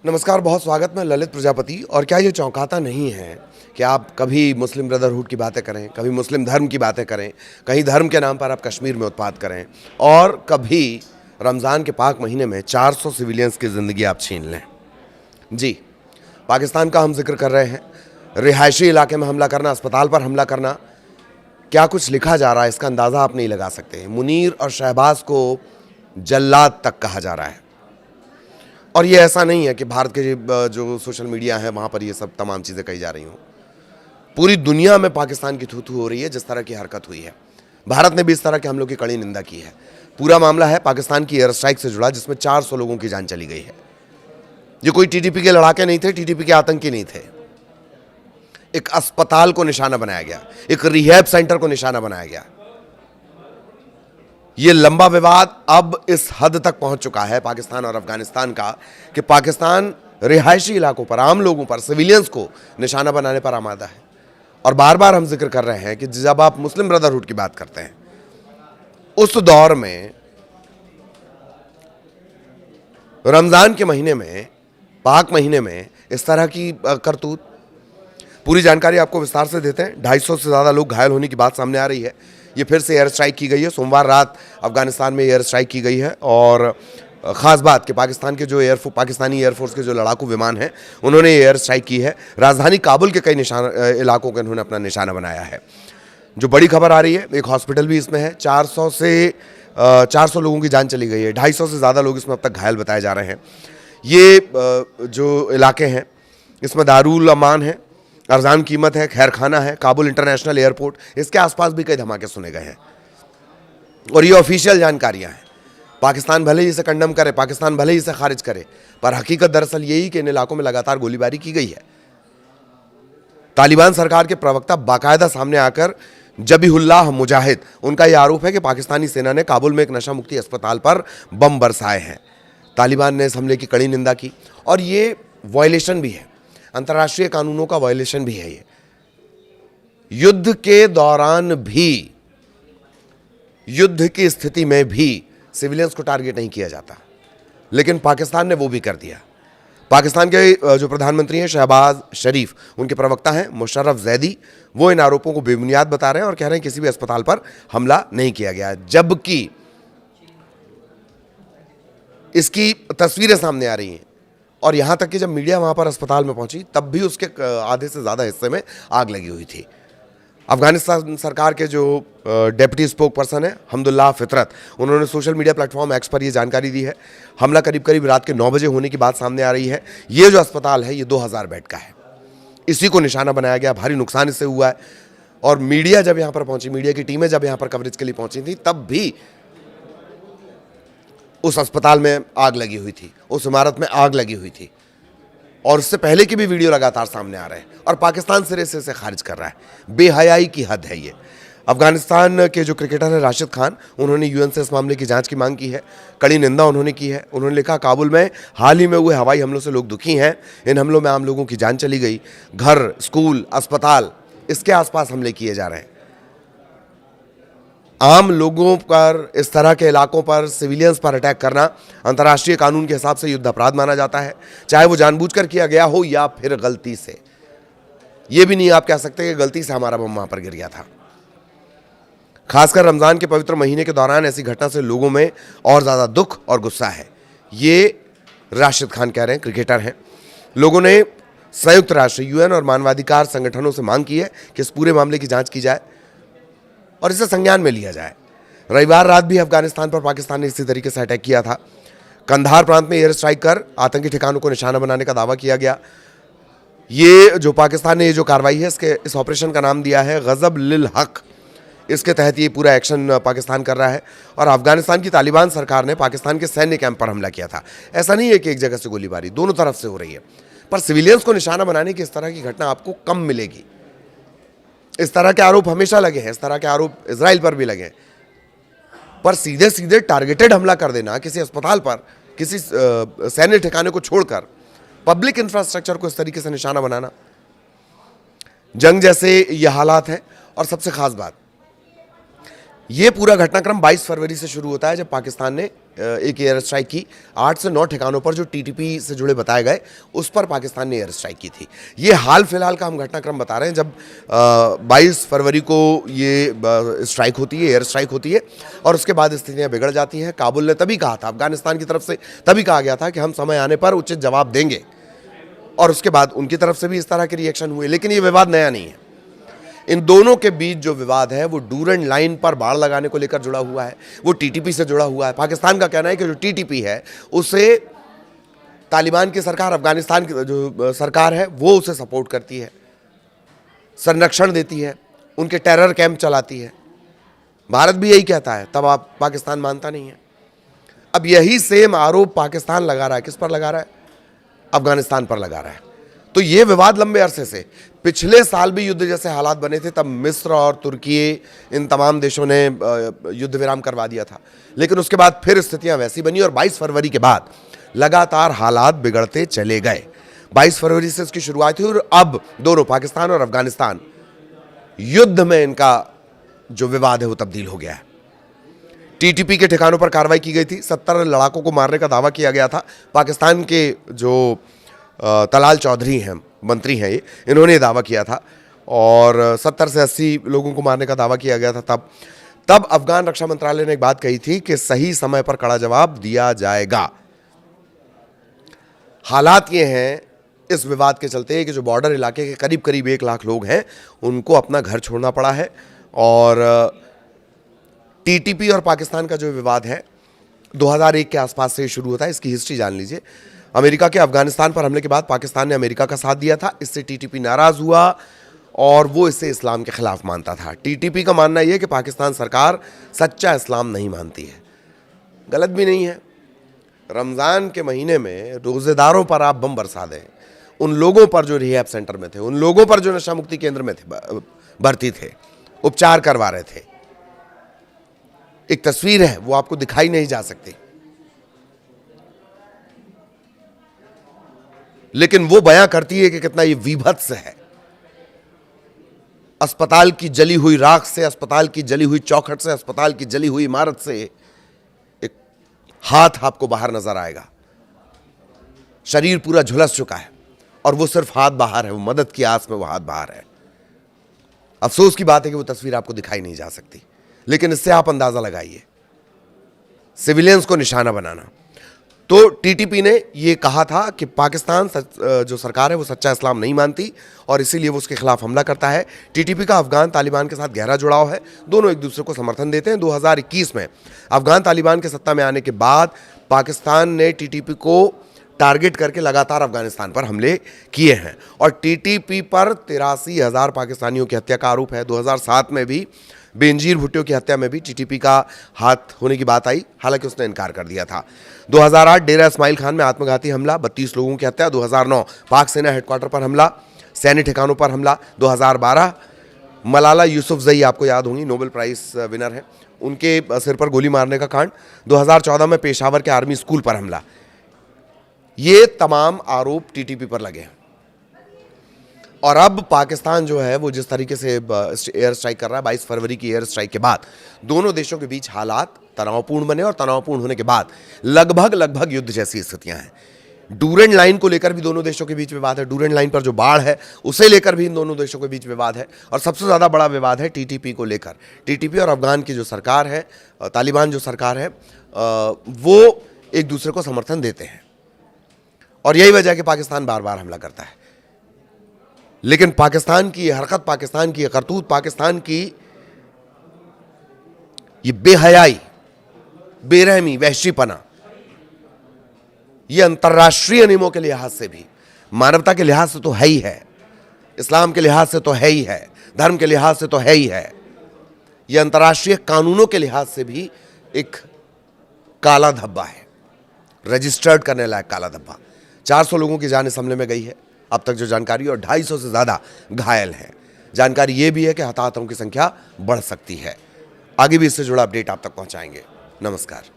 नमस्कार, बहुत स्वागत। मैं ललित प्रजापति। और क्या ये चौंकाता नहीं है कि आप कभी मुस्लिम ब्रदरहुड की बातें करें, कभी मुस्लिम धर्म की बातें करें, कहीं धर्म के नाम पर आप कश्मीर में उत्पात करें, और कभी रमज़ान के पाक महीने में 400 सिविलियंस की ज़िंदगी आप छीन लें। जी, पाकिस्तान का हम जिक्र कर रहे हैं। रिहायशी इलाके में हमला करना, अस्पताल पर हमला करना, क्या कुछ लिखा जा रहा है इसका अंदाज़ा आप नहीं लगा सकते। मुनीर और शहबाज को जल्लाद तक कहा जा रहा है। और ये ऐसा नहीं है कि भारत के जो सोशल मीडिया है वहाँ पर ये सब तमाम चीज़ें कही जा रही हों। पूरी दुनिया में पाकिस्तान की थू-थू हो रही है जिस तरह की हरकत हुई है। भारत ने भी इस तरह के हमलों की कड़ी निंदा की है। पूरा मामला है पाकिस्तान की एयर स्ट्राइक से जुड़ा, जिसमें 400 लोगों की जान चली गई है। ये कोई टीटीपी के लड़ाके नहीं थे, टीटीपी के आतंकी नहीं थे। एक अस्पताल को निशाना बनाया गया, एक रिहैब सेंटर को निशाना बनाया गया। ये लंबा विवाद अब इस हद तक पहुंच चुका है पाकिस्तान और अफगानिस्तान का कि पाकिस्तान रिहायशी इलाकों पर, आम लोगों पर, सिविलियंस को निशाना बनाने पर आमादा है। और बार बार हम जिक्र कर रहे हैं कि जब आप मुस्लिम ब्रदरहुड की बात करते हैं, उस दौर में रमजान के महीने में, पाक महीने में इस तरह की करतूत, पूरी जानकारी आपको विस्तार से देते हैं। 250 से ज़्यादा लोग घायल होने की बात सामने आ रही है। ये फिर से एयर स्ट्राइक की गई है। सोमवार रात अफगानिस्तान में एयर स्ट्राइक की गई है। और ख़ास बात कि पाकिस्तान के जो पाकिस्तानी एयरफोर्स के जो लड़ाकू विमान हैं, उन्होंने एयर स्ट्राइक की है। राजधानी काबुल के कई इलाकों को उन्होंने अपना निशाना बनाया है। जो बड़ी खबर आ रही है, एक हॉस्पिटल भी इसमें है। 400 लोगों की जान चली गई है। 250 से ज़्यादा लोग इसमें अब तक घायल बताए जा रहे हैं। ये जो इलाके हैं, इसमें दारुल अमान है, अरजान कीमत है, खैर खाना है, काबुल इंटरनेशनल एयरपोर्ट, इसके आसपास भी कई धमाके सुने गए हैं। और ये ऑफिशियल जानकारियां हैं। पाकिस्तान भले ही इसे कंडम करे, पाकिस्तान भले ही इसे खारिज करे, पर हकीकत दरअसल यही कि इन इलाकों में लगातार गोलीबारी की गई है। तालिबान सरकार के प्रवक्ता बाकायदा सामने आकर, जबीहुल्लाह मुजाहिद, उनका यह आरोप है कि पाकिस्तानी सेना ने काबुल में एक नशा मुक्ति अस्पताल पर बम बरसाए हैं। तालिबान ने इस हमले की कड़ी निंदा की। और ये वायलेशन भी है, अंतर्राष्ट्रीय कानूनों का वायलेशन भी है। ये युद्ध के दौरान भी, युद्ध की स्थिति में भी सिविलियंस को टारगेट नहीं किया जाता, लेकिन पाकिस्तान ने वो भी कर दिया। पाकिस्तान के जो प्रधानमंत्री हैं शहबाज शरीफ, उनके प्रवक्ता हैं मुशर्रफ जैदी, वो इन आरोपों को बेबुनियाद बता रहे हैं और कह रहे हैं किसी भी अस्पताल पर हमला नहीं किया गया, जबकि इसकी तस्वीरें सामने आ रही हैं। और यहाँ तक कि जब मीडिया वहाँ पर अस्पताल में पहुँची, तब भी उसके आधे से ज़्यादा हिस्से में आग लगी हुई थी। अफगानिस्तान सरकार के जो डेप्यूटी स्पोक पर्सन है हमदुल्लाह फितरत, उन्होंने सोशल मीडिया प्लेटफॉर्म एक्स पर ये जानकारी दी है। हमला करीब करीब रात के 9 बजे होने की बात सामने आ रही है। ये जो अस्पताल है, ये 2000 बेड का है। इसी को निशाना बनाया गया, भारी नुकसान इससे हुआ है। और मीडिया जब यहाँ पर पहुँची, मीडिया की टीमें जब यहाँ पर कवरेज के लिए पहुँची थी, तब भी उस अस्पताल में आग लगी हुई थी, उस इमारत में आग लगी हुई थी। और उससे पहले की भी वीडियो लगातार सामने आ रहे हैं और पाकिस्तान सिरे से इसे खारिज कर रहा है। बेहयाई की हद है ये। अफगानिस्तान के जो क्रिकेटर हैं राशिद खान, उन्होंने यूएन से इस मामले की जांच की मांग की है, कड़ी निंदा उन्होंने की है। उन्होंने लिखा, काबुल में हाल ही में हुए हवाई हमलों से लोग दुखी हैं। इन हमलों में आम लोगों की जान चली गई। घर, स्कूल, अस्पताल, इसके आसपास हमले किए जा रहे हैं। आम लोगों पर, इस तरह के इलाकों पर, सिविलियंस पर अटैक करना अंतर्राष्ट्रीय कानून के हिसाब से युद्ध अपराध माना जाता है, चाहे वो जानबूझकर किया गया हो या फिर गलती से। ये भी नहीं आप कह सकते कि गलती से हमारा बम वहां पर गिर गया था। खासकर रमजान के पवित्र महीने के दौरान ऐसी घटना से लोगों में और ज़्यादा दुख और गुस्सा है। ये राशिद खान कह रहे हैं, क्रिकेटर हैं। लोगों ने संयुक्त राष्ट्र, यूएन और मानवाधिकार संगठनों से मांग की है कि इस पूरे मामले की जाँच की जाए और इसे संज्ञान में लिया जाए। रविवार रात भी अफगानिस्तान पर पाकिस्तान ने इसी तरीके से अटैक किया था। कंधार प्रांत में एयर स्ट्राइक कर आतंकी ठिकानों को निशाना बनाने का दावा किया गया। ये जो पाकिस्तान ने ये जो कार्रवाई है, इस ऑपरेशन का नाम दिया है गज़ब लिल हक। इसके तहत ये पूरा एक्शन पाकिस्तान कर रहा है। और अफगानिस्तान की तालिबान सरकार ने पाकिस्तान के सैन्य कैंप पर हमला किया था। ऐसा नहीं है कि एक जगह से गोलीबारी, दोनों तरफ से हो रही है। पर सिविलियंस को निशाना बनाने की इस तरह की घटना आपको कम मिलेगी। इस तरह के आरोप हमेशा लगे हैं, इस तरह के आरोप इजराइल पर भी लगे हैं, पर सीधे सीधे टारगेटेड हमला कर देना किसी अस्पताल पर, किसी सैन्य ठिकाने को छोड़कर पब्लिक इंफ्रास्ट्रक्चर को इस तरीके से निशाना बनाना, जंग जैसे ये हालात हैं। और सबसे खास बात, ये पूरा घटनाक्रम 22 फरवरी से शुरू होता है, जब पाकिस्तान ने एक एयर स्ट्राइक की 8 से 9 ठिकानों पर जो टीटीपी से जुड़े बताए गए, उस पर पाकिस्तान ने एयर स्ट्राइक की थी। ये हाल फिलहाल का हम घटनाक्रम बता रहे हैं, जब 22 फरवरी को ये स्ट्राइक होती है, एयर स्ट्राइक होती है, और उसके बाद स्थितियां बिगड़ जाती हैं। काबुल ने तभी कहा था, अफगानिस्तान की तरफ से तभी कहा गया था कि हम समय आने पर उचित जवाब देंगे, और उसके बाद उनकी तरफ से भी इस तरह के रिएक्शन हुए। लेकिन ये विवाद नया नहीं है। इन दोनों के बीच जो विवाद है वो डूरंड लाइन पर बाड़ लगाने को लेकर जुड़ा हुआ है, वो टीटीपी से जुड़ा हुआ है। पाकिस्तान का कहना है कि जो टीटीपी है उसे तालिबान की सरकार, अफगानिस्तान की जो सरकार है वो उसे सपोर्ट करती है, संरक्षण देती है, उनके टेरर कैंप चलाती है। भारत भी यही कहता है, तब आप पाकिस्तान मानता नहीं है। अब यही सेम आरोप पाकिस्तान लगा रहा है, किस पर लगा रहा है? अफगानिस्तान पर लगा रहा है। तो ये विवाद लंबे अरसे से, पिछले साल भी युद्ध जैसे हालात बने थे, तब मिस्र और तुर्की, इन तमाम देशों ने युद्ध विराम करवा दिया था, लेकिन उसके बाद फिर स्थितियां वैसी बनी और 22 फरवरी के बाद लगातार हालात बिगड़ते चले गए। 22 फरवरी से इसकी शुरुआत हुई और अब दोनों पाकिस्तान और अफगानिस्तान युद्ध में इनका जो विवाद है वो तब्दील हो गया है। टीटीपी के ठिकानों पर कार्रवाई की गई थी, 70 लड़ाकों को मारने का दावा किया गया था। पाकिस्तान के जो तलाल चौधरी हैं, मंत्री हैं, ये इन्होंने दावा किया था, और 70 से 80 लोगों को मारने का दावा किया गया था। तब अफगान रक्षा मंत्रालय ने एक बात कही थी कि सही समय पर कड़ा जवाब दिया जाएगा। हालात ये हैं इस विवाद के चलते कि जो बॉर्डर इलाके के करीब करीब 1 लाख लोग हैं, उनको अपना घर छोड़ना पड़ा है। और टीटीपी और पाकिस्तान का जो विवाद है 2001 के आसपास से शुरू होता है। इसकी हिस्ट्री जान लीजिए। अमेरिका के अफगानिस्तान पर हमले के बाद पाकिस्तान ने अमेरिका का साथ दिया था, इससे टीटीपी नाराज हुआ और वो इसे इस्लाम के खिलाफ मानता था। टीटीपी का मानना यह है कि पाकिस्तान सरकार सच्चा इस्लाम नहीं मानती है। गलत भी नहीं है। रमज़ान के महीने में रोज़ेदारों पर आप बम बरसा दें, उन लोगों पर जो रिहैब सेंटर में थे, उन लोगों पर जो नशा मुक्ति केंद्र में थे, भर्ती थे, उपचार करवा रहे थे, एक तस्वीर है वो आपको दिखाई नहीं जा सकती, लेकिन वो बयां करती है कि कितना ये विभत्स है। अस्पताल की जली हुई राख से, अस्पताल की जली हुई चौखट से, अस्पताल की जली हुई इमारत से एक हाथ आपको बाहर नजर आएगा। शरीर पूरा झुलस चुका है और वो सिर्फ हाथ बाहर है, वो मदद की आस में वो हाथ बाहर है। अफसोस की बात है कि वो तस्वीर आपको दिखाई नहीं जा सकती, लेकिन इससे आप अंदाजा लगाइए सिविलियंस को निशाना बनाना। तो टीटीपी ने ये कहा था कि पाकिस्तान जो सरकार है वो सच्चा इस्लाम नहीं मानती और इसीलिए वो उसके खिलाफ हमला करता है। टीटीपी का अफगान तालिबान के साथ गहरा जुड़ाव है, दोनों एक दूसरे को समर्थन देते हैं। 2021 में अफगान तालिबान के सत्ता में आने के बाद पाकिस्तान ने टीटीपी को टारगेट करके लगातार अफगानिस्तान पर हमले किए हैं और टीटीपी पर 83,000 पाकिस्तानियों की हत्या का आरोप है। 2007 में भी बेनजीर भुट्टो की हत्या में भी टीटीपी का हाथ होने की बात आई, हालांकि उसने इनकार कर दिया था। 2008 डेरा इस्माइल खान में आत्मघाती हमला, 32 लोगों की हत्या। 2009 पाक सेना हेडक्वार्टर पर हमला, सैन्य ठिकानों पर हमला। 2012 मलाला यूसुफजई, आपको याद होंगी, नोबेल प्राइज विनर है, उनके सिर पर गोली मारने का कांड। 2014 में पेशावर के आर्मी स्कूल पर हमला। ये तमाम आरोप टीटीपी पर लगे हैं और अब पाकिस्तान जो है वो जिस तरीके से एयर स्ट्राइक कर रहा है, 22 फरवरी की एयर स्ट्राइक के बाद दोनों देशों के बीच हालात तनावपूर्ण बने और तनावपूर्ण होने के बाद लगभग युद्ध जैसी स्थितियां हैं। डूरंड लाइन को लेकर भी दोनों देशों के बीच विवाद है। डूरंड लाइन पर जो बाढ़ है उसे लेकर भी इन दोनों देशों के बीच विवाद है और सबसे ज़्यादा बड़ा विवाद है टीटीपी को लेकर। टीटीपी और अफगान की जो सरकार है, तालिबान जो सरकार है, वो एक दूसरे को समर्थन देते हैं और यही वजह है कि पाकिस्तान बार बार हमला करता है। लेकिन पाकिस्तान की हरकत, पाकिस्तान की करतूत, पाकिस्तान की ये बेहयाई, बेरहमी, वहशीपना, ये अंतर्राष्ट्रीय नियमों के लिहाज से भी, मानवता के लिहाज से तो है ही है, इस्लाम के लिहाज से तो है ही है, धर्म के लिहाज से तो है ही है, ये अंतर्राष्ट्रीय कानूनों के लिहाज से भी एक काला धब्बा है, रजिस्टर्ड करने लायक काला धब्बा। 400 लोगों की जान इस हमले में गई है अब तक जो जानकारी, और 250 से ज़्यादा घायल हैं। जानकारी ये भी है कि हताहतों की संख्या बढ़ सकती है। आगे भी इससे जुड़ा अपडेट आप तक पहुंचाएंगे। नमस्कार।